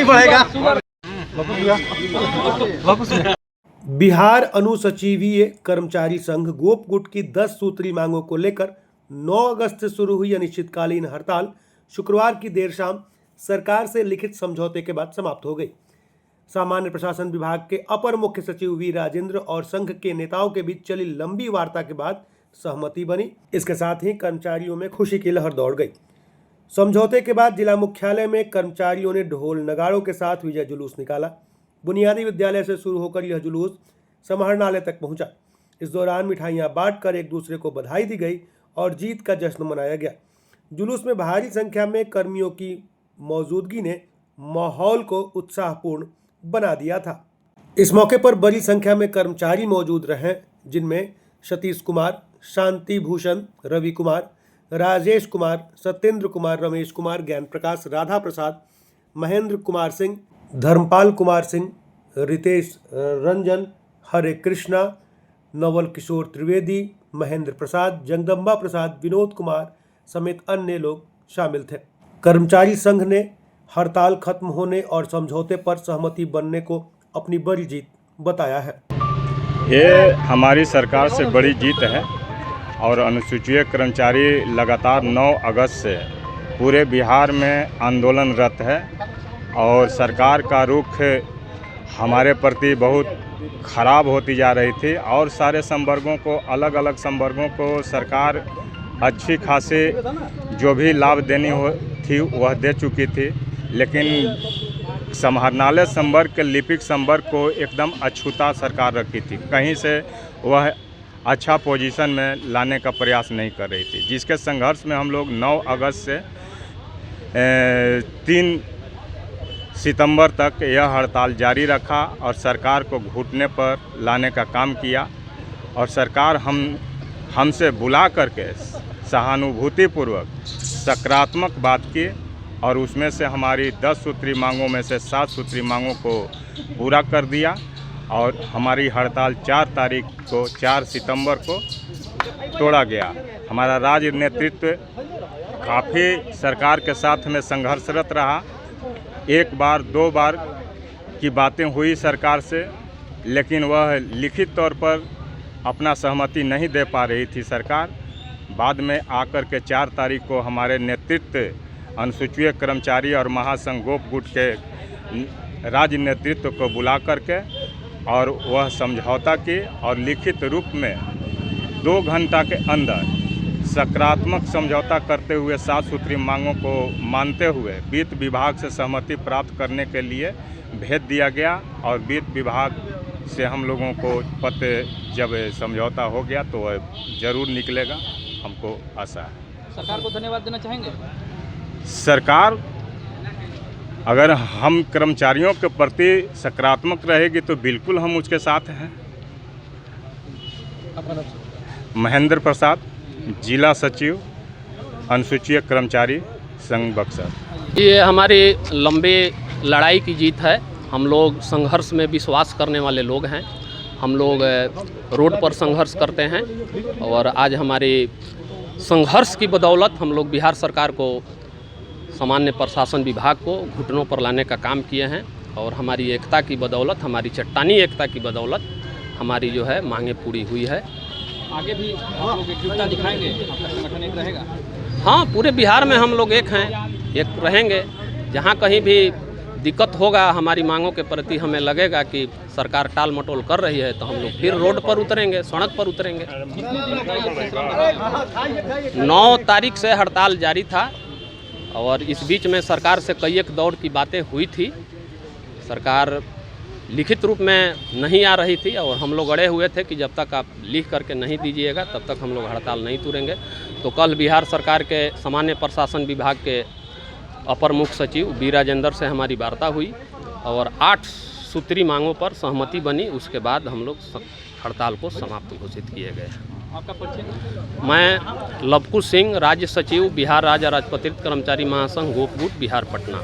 बढ़ेगा। बिहार अनुसचिवीय कर्मचारी संघ गोपगुट की 10 सूत्री मांगों को लेकर 9 अगस्त से शुरू हुई अनिश्चितकालीन हड़ताल शुक्रवार की देर शाम सरकार से लिखित समझौते के बाद समाप्त हो गई। सामान्य प्रशासन विभाग के अपर मुख्य सचिव वी राजेंद्र और संघ के नेताओं के बीच चली लंबी वार्ता के बाद सहमति बनी। इसके साथ ही कर्मचारियों में खुशी की लहर दौड़ गई। समझौते के बाद जिला मुख्यालय में कर्मचारियों ने ढोल नगाड़ों के साथ विजय जुलूस निकाला। बुनियादी विद्यालय से शुरू होकर यह जुलूस समाहरणालय तक पहुंचा। इस दौरान मिठाइयां बांटकर एक दूसरे को बधाई दी गई और जीत का जश्न मनाया गया। जुलूस में भारी संख्या में कर्मियों की मौजूदगी ने माहौल को उत्साहपूर्ण बना दिया था। इस मौके पर बड़ी संख्या में कर्मचारी मौजूद रहे, जिनमें सतीश कुमार, शांति भूषण, रवि कुमार, राजेश कुमार, सत्येंद्र कुमार, रमेश कुमार, ज्ञान प्रकाश, राधा प्रसाद, महेंद्र कुमार सिंह, धर्मपाल कुमार सिंह, रितेश रंजन, हरे कृष्णा, नवल किशोर त्रिवेदी, महेंद्र प्रसाद, जगदम्बा प्रसाद, विनोद कुमार समेत अन्य लोग शामिल थे। कर्मचारी संघ ने हड़ताल खत्म होने और समझौते पर सहमति बनने को अपनी बड़ी जीत बताया है। ये हमारी सरकार से बड़ी जीत है और अनुसूचित कर्मचारी लगातार 9 अगस्त से पूरे बिहार में आंदोलनरत है और सरकार का रुख हमारे प्रति बहुत खराब होती जा रही थी और सारे संवर्गों को, अलग अलग संवर्गों को सरकार अच्छी खासी जो भी लाभ देनी हो थी वह दे चुकी थी, लेकिन समाहरणालय संवर्ग के लिपिक संवर्ग को एकदम अछूता सरकार रखी थी। कहीं से वह अच्छा पोजीशन में लाने का प्रयास नहीं कर रही थी, जिसके संघर्ष में हम लोग 9 अगस्त से 3 सितंबर तक यह हड़ताल जारी रखा और सरकार को घुटने पर लाने का काम किया और सरकार हमसे बुला करके सहानुभूतिपूर्वक सकारात्मक बात की और उसमें से हमारी 10 सूत्री मांगों में से 7 सूत्री मांगों को पूरा कर दिया और हमारी हड़ताल 4 सितंबर को तोड़ा गया। हमारा राज्य नेतृत्व काफ़ी सरकार के साथ में संघर्षरत रहा। 1 बार 2 बार की बातें हुई सरकार से, लेकिन वह लिखित तौर पर अपना सहमति नहीं दे पा रही थी सरकार। बाद में आकर के 4 तारीख को हमारे नेतृत्व अनुसूचित कर्मचारी और महासंघ गोपगुट के राज्य नेतृत्व को बुला करके और वह समझौता की और लिखित रूप में 2 घंटा के अंदर सकारात्मक समझौता करते हुए 7 सूत्री मांगों को मानते हुए वित्त विभाग से सहमति प्राप्त करने के लिए भेज दिया गया और वित्त विभाग से हम लोगों को पत्र जब समझौता हो गया तो वह जरूर निकलेगा, हमको आशा है। सरकार को धन्यवाद देना चाहेंगे। सरकार अगर हम कर्मचारियों के प्रति सकारात्मक रहेगी तो बिल्कुल हम उसके साथ हैं। महेंद्र प्रसाद, जिला सचिव अनुसूचित कर्मचारी संघ बक्सर। ये हमारी लंबी लड़ाई की जीत है। हम लोग संघर्ष में विश्वास करने वाले लोग हैं। हम लोग रोड पर संघर्ष करते हैं और आज हमारी संघर्ष की बदौलत हम लोग बिहार सरकार को, सामान्य प्रशासन विभाग को घुटनों पर लाने का काम किए हैं और हमारी एकता की बदौलत, हमारी चट्टानी एकता की बदौलत हमारी जो है मांगें पूरी हुई है। आगे भी आप लोग एकजुटता दिखाएंगे, आपका संगठन एक रहेगा? हाँ, पूरे बिहार में हम लोग एक हैं, एक रहेंगे। जहाँ कहीं भी दिक्कत होगा हमारी मांगों के प्रति हमें लगेगा कि सरकार टाल मटोल कर रही है तो हम लोग फिर रोड पर उतरेंगे, सड़क पर उतरेंगे। 9 तारीख से हड़ताल जारी था और इस बीच में सरकार से कई एक दौर की बातें हुई थी। सरकार लिखित रूप में नहीं आ रही थी और हम लोग अड़े हुए थे कि जब तक आप लिख करके नहीं दीजिएगा तब तक हम लोग हड़ताल नहीं तुरेंगे। तो कल बिहार सरकार के सामान्य प्रशासन विभाग के अपर मुख्य सचिव वी राजेंद्र से हमारी वार्ता हुई और 8 सूत्री मांगों पर सहमति बनी। उसके बाद हम लोग हड़ताल को समाप्त घोषित किए गए। आपका परिचय? मैं लवकुश सिंह, राज्य सचिव, बिहार राज्य राजपत्रित कर्मचारी महासंघ गोपगुट, बिहार, पटना।